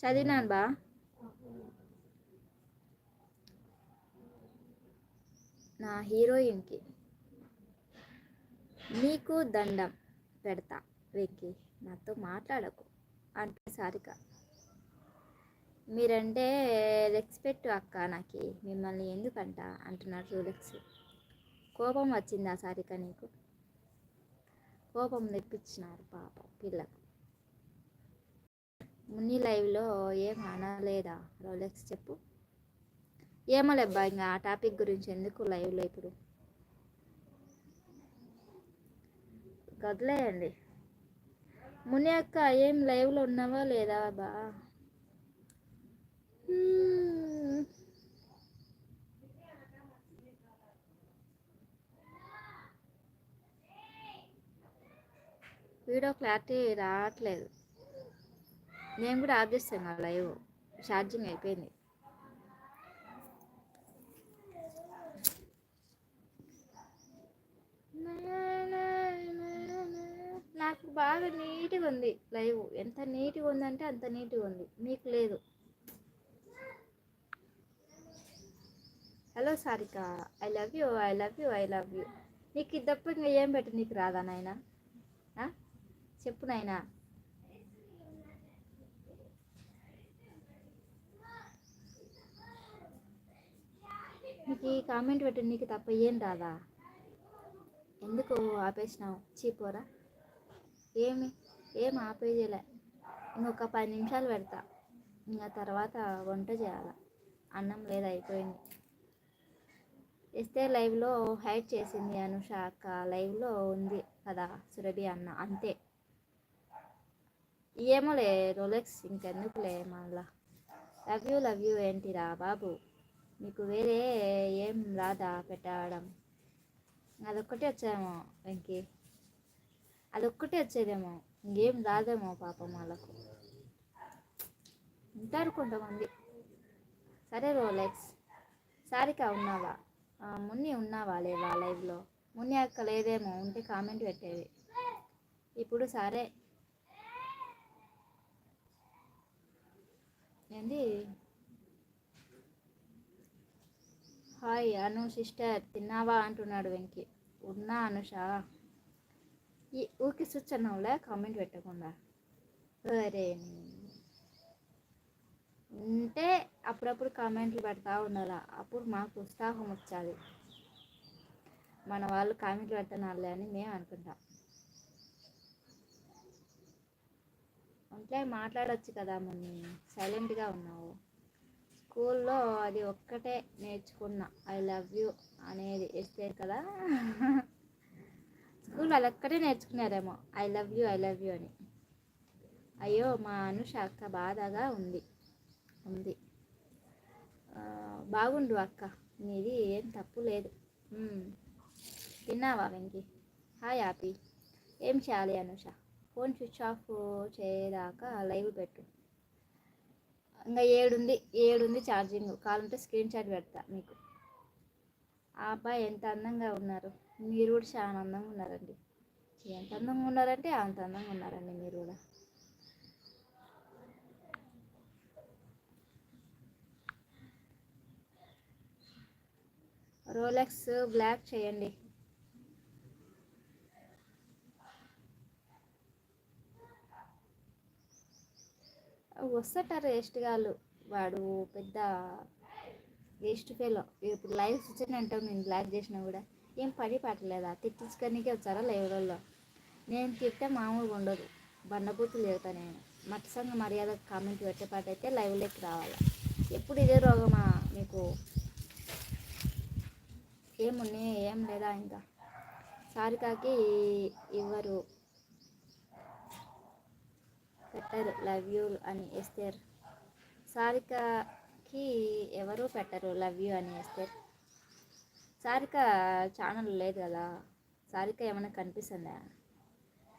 చదివినాను బా. నా హీరోయిన్కి నీకు దండం పెడతా వెక్కి, నాతో మాట్లాడకు అంటే సారిక. మీరంటే రెస్పెక్ట్ అక్క నాకు, మిమ్మల్ని ఎందుకంట అంటున్నాడు రోలెక్స్. కోపం వచ్చిందా సారిక నీకు? కోపం తెప్పించినారు పాప పిల్లకు. మున్ని లైవ్లో ఏం అనలేదా రోలెక్స్ చెప్పు? ఏమోలేబ్బా, ఇంకా ఆ టాపిక్ గురించి ఎందుకు లైవ్లో ఇప్పుడు, వదిలేయండి. ముని అక్క ఏం లైవ్లో ఉన్నావా లేదా బా? వీడియో క్లారిటీ రావట్లేదు. నేను కూడా ఆఫ్ చేస్తాను లైవ్, ఛార్జింగ్ అయిపోయింది. నాకు బాగా నీట్గా ఉంది లైవ్. ఎంత నీట్గా ఉందంటే అంత నీట్గా ఉంది, మీకు లేదు. Hello Sarika, I love you, I love you, I love you. నీకు ఇది తప్ప ఇంకా ఏం పెట్టు, నీకు రాదా నాయనా? చెప్పు నాయనా. నీకు ఈ కామెంట్ పెట్టు, నీకు తప్ప ఏం రాదా? ఎందుకు ఆపేసినావు? చీపోరా. ఏం ఆపేయలే. ఇంకొక 10 నిమిషాలు పెడతా, ఇంకా తర్వాత వంట చేయాల. అన్నం లేదు, అయిపోయింది. ఇస్తే లైవ్లో హైడ్ చేసింది అనుష అక్క, లైవ్లో ఉంది కదా సురభి అన్న, అంతే. ఏమోలే రోలెక్స్, ఇంకెందుకులే మళ్ళా. లవ్ యూ ఏంటిరా బాబు, మీకు వేరే ఏం రాదా పెట్టడం? అదొక్కటే వచ్చేదేమో వెంకీ, అదొక్కటే వచ్చేదేమో, ఇంకేం రాదేమో పాపం వాళ్ళకు. ఉంటారు కొంతమంది. సరే రోలెక్స్. సారిక ఉన్నావా? మున్ని ఉన్నావా లేవా లైవ్లో? మున్ని అక్క లేదేమో, ఉంటే కామెంట్ పెట్టేది. ఇప్పుడు సరే ఏంది? హాయ్ అను సిస్టర్, తిన్నావా అంటున్నాడు వెంకీ. ఉన్నా అనుష. ఈ ఊరికి స్విచ్ అన్నావులే కామెంట్ పెట్టకుండా. సరే ఉంటే అప్పుడప్పుడు కామెంట్లు పెడతా ఉండాలా, అప్పుడు మాకు ఉత్సాహం వచ్చాది. మన వాళ్ళు కామెంట్లు పెడుతున్నారులే అని మేము అనుకుంటాం. అంటే మాట్లాడవచ్చు కదా మొన్న, సైలెంట్గా ఉన్నావు. స్కూల్లో అది ఒక్కటే నేర్చుకున్నా, ఐ లవ్ యూ అనేది ఇస్తే కదా. స్కూల్లో అది ఒక్కటే నేర్చుకున్నారేమో, ఐ లవ్ యూ అని. అయ్యో మా అనుష అక్క బాధగా ఉంది. బాగుండు అక్క, నీది ఏం తప్పు లేదు. తిన్నావా వెంకీ? Hi happy. ఏం చేయాలి అనుష? ఫోన్ స్విచ్ ఆఫ్ చేయదాకా లైవ్ పెట్టు. ఇంకా 7 ఛార్జింగ్. కావాలంటే స్క్రీన్ షాట్ పెడతా మీకు. ఆ అబ్బాయి ఎంత అందంగా ఉన్నారు, మీరు కూడా చాలా అందంగా ఉన్నారండి. ఎంత అందంగా ఉన్నారంటే అంత అందంగా ఉన్నారండి మీరు కూడా. రోలెక్స్ బ్లాక్ చేయండి. వస్తాటారు వేస్ట్ గాళ్ళు, వాడు పెద్ద వేస్ట్ ఫెలో. ఇప్పుడు లైవ్ స్విచ్ అంటావు, నేను బ్లాక్ చేసినా కూడా ఏం పని పట్టలేదా? తిట్టించుకోనికే వచ్చారా లైవ్లలో? నేను తిట్టే మామూలుగా ఉండదు, బండబూతులు చెబుతా నేను. మట్సంగా మర్యాద కామెంట్ పెట్టేపాటైతే లైవ్లోకి రావాలా. ఎప్పుడు ఇదే రోగమా మీకు? ఏమున్నా ఏం లేదా? ఇంకా సారికాకి ఇవ్వరు, పెట్టరు లవ్ యూ అని ఎస్తేర్. సారికకి ఎవరు పెట్టరు లవ్ యూ అని ఎస్తేర్. సారిక ఛానల్ లేదు కదా, సారిక ఏమైనా కనిపిస్తుందా?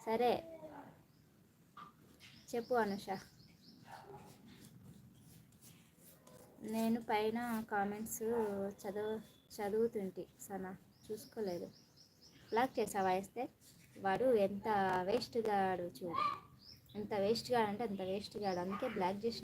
సరే చెప్పు అనుష. నేను పైన కామెంట్స్ చదువుతుంటి సనా, చూసుకోలేదు. బ్లాక్ చేసావా వేస్తే? వాడు ఎంత వేస్ట్ గాడు చూడు, ఎంత వేస్ట్ గాడు అంటే అంత వేస్ట్ గాడు, అందుకే బ్లాక్ చేసి